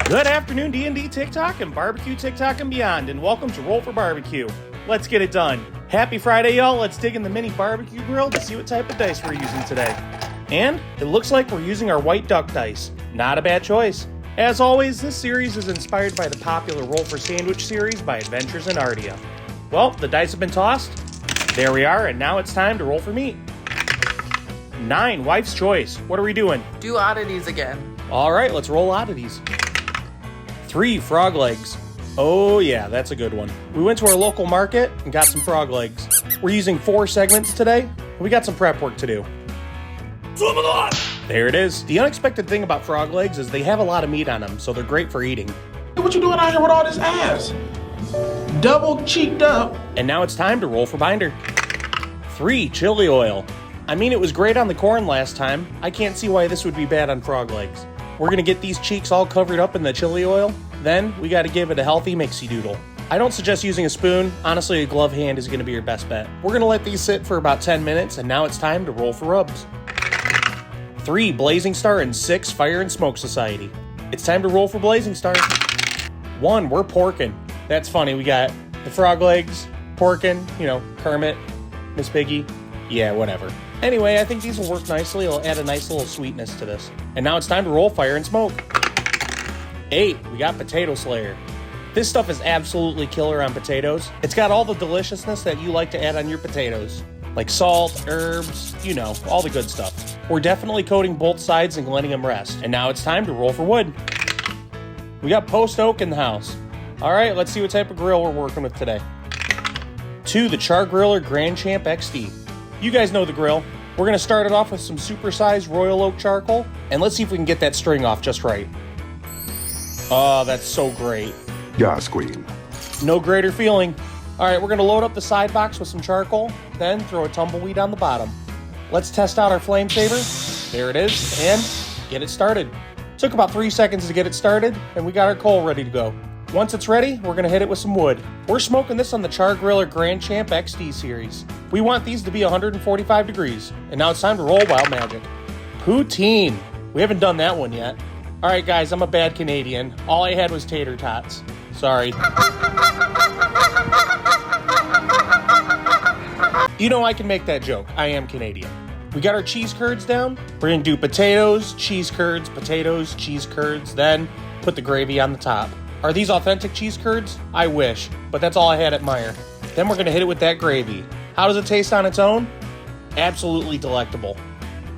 Good afternoon, D&D TikTok and barbecue TikTok and beyond, and welcome to Roll for Barbecue. Let's get it done. Happy Friday, y'all. Let's dig in the mini barbecue grill to see what type of dice we're using today. And it looks like we're using our white duck dice. Not a bad choice. As always, this series is inspired by the popular Roll for Sandwich series by AdventuresinAardia. Well, the dice have been tossed. There we are, and now it's time to roll for meat. 9, wife's choice. What are we doing? Do oddities again. All right, let's roll oddities. 3, frog legs. Oh yeah, that's a good one. We went to our local market and got some frog legs. We're using 4 segments today. We got some prep work to do. There it is. The unexpected thing about frog legs is they have a lot of meat on them, so they're great for eating. What you doing out here with all this ass? Double cheeked up. And now it's time to roll for binder. 3, chili oil. I mean, it was great on the corn last time. I can't see why this would be bad on frog legs. We're gonna get these cheeks all covered up in the chili oil. Then we gotta give it a healthy mixy doodle. I don't suggest using a spoon. Honestly, a glove hand is gonna be your best bet. We're gonna let these sit for about 10 minutes, and now it's time to roll for rubs. 3, Blazing Star, and 6, Fire and Smoke Society. It's time to roll for Blazing Star. 1, we're porking. That's funny, we got the frog legs, porking, Kermit, Miss Piggy. Yeah, whatever. Anyway, I think these will work nicely. It'll add a nice little sweetness to this. And now it's time to roll Fire and Smoke. 8, we got Potato Slayer. This stuff is absolutely killer on potatoes. It's got all the deliciousness that you like to add on your potatoes. Like salt, herbs, all the good stuff. We're definitely coating both sides and letting them rest. And now it's time to roll for wood. We got Post Oak in the house. All right, let's see what type of grill we're working with today. 2, the Char Griller Grand Champ XD. You guys know the grill. We're gonna start it off with some supersized Royal Oak charcoal, and let's see if we can get that string off just right. Oh, that's so great. Yeah, scream. No greater feeling. All right, we're gonna load up the side box with some charcoal, then throw a tumbleweed on the bottom. Let's test out our flame saver. There it is, and get it started. Took about 3 seconds to get it started, and we got our coal ready to go. Once it's ready, we're gonna hit it with some wood. We're smoking this on the Char Griller Grand Champ XD series. We want these to be 145 degrees. And now it's time to roll Wild Magic. Poutine. We haven't done that one yet. All right, guys, I'm a bad Canadian. All I had was tater tots. Sorry. I can make that joke. I am Canadian. We got our cheese curds down. We're gonna do potatoes, cheese curds, then put the gravy on the top. Are these authentic cheese curds? I wish, but that's all I had at Meijer. Then we're gonna hit it with that gravy. How does it taste on its own? Absolutely delectable.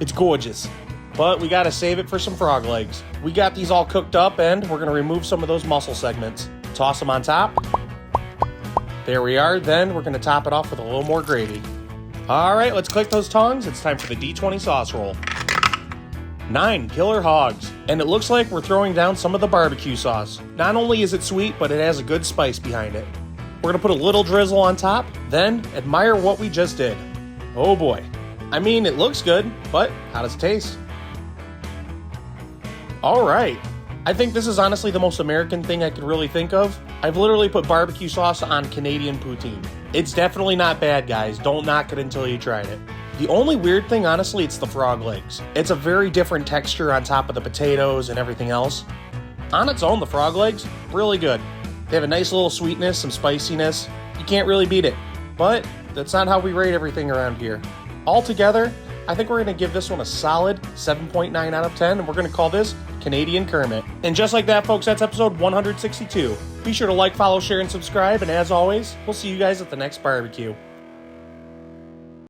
It's gorgeous. But we gotta save it for some frog legs. We got these all cooked up, and we're gonna remove some of those muscle segments. Toss them on top. There we are. Then we're gonna top it off with a little more gravy. All right, let's click those tongs. It's time for the D20 sauce roll. 9, Killer Hogs. And it looks like we're throwing down some of the barbecue sauce. Not only is it sweet, but it has a good spice behind it. We're gonna put a little drizzle on top, then admire what we just did. Oh boy. I mean, it looks good, but how does it taste? All right. I think this is honestly the most American thing I could really think of. I've literally put barbecue sauce on Canadian poutine. It's definitely not bad, guys. Don't knock it until you tried it. The only weird thing, honestly, it's the frog legs. It's a very different texture on top of the potatoes and everything else. On its own, the frog legs, really good. They have a nice little sweetness, some spiciness. You can't really beat it. But that's not how we rate everything around here. Altogether, I think we're gonna give this one a solid 7.9 out of 10, and we're gonna call this Canadian Kermit. And just like that, folks, that's episode 162. Be sure to like, follow, share, and subscribe, and as always, we'll see you guys at the next barbecue.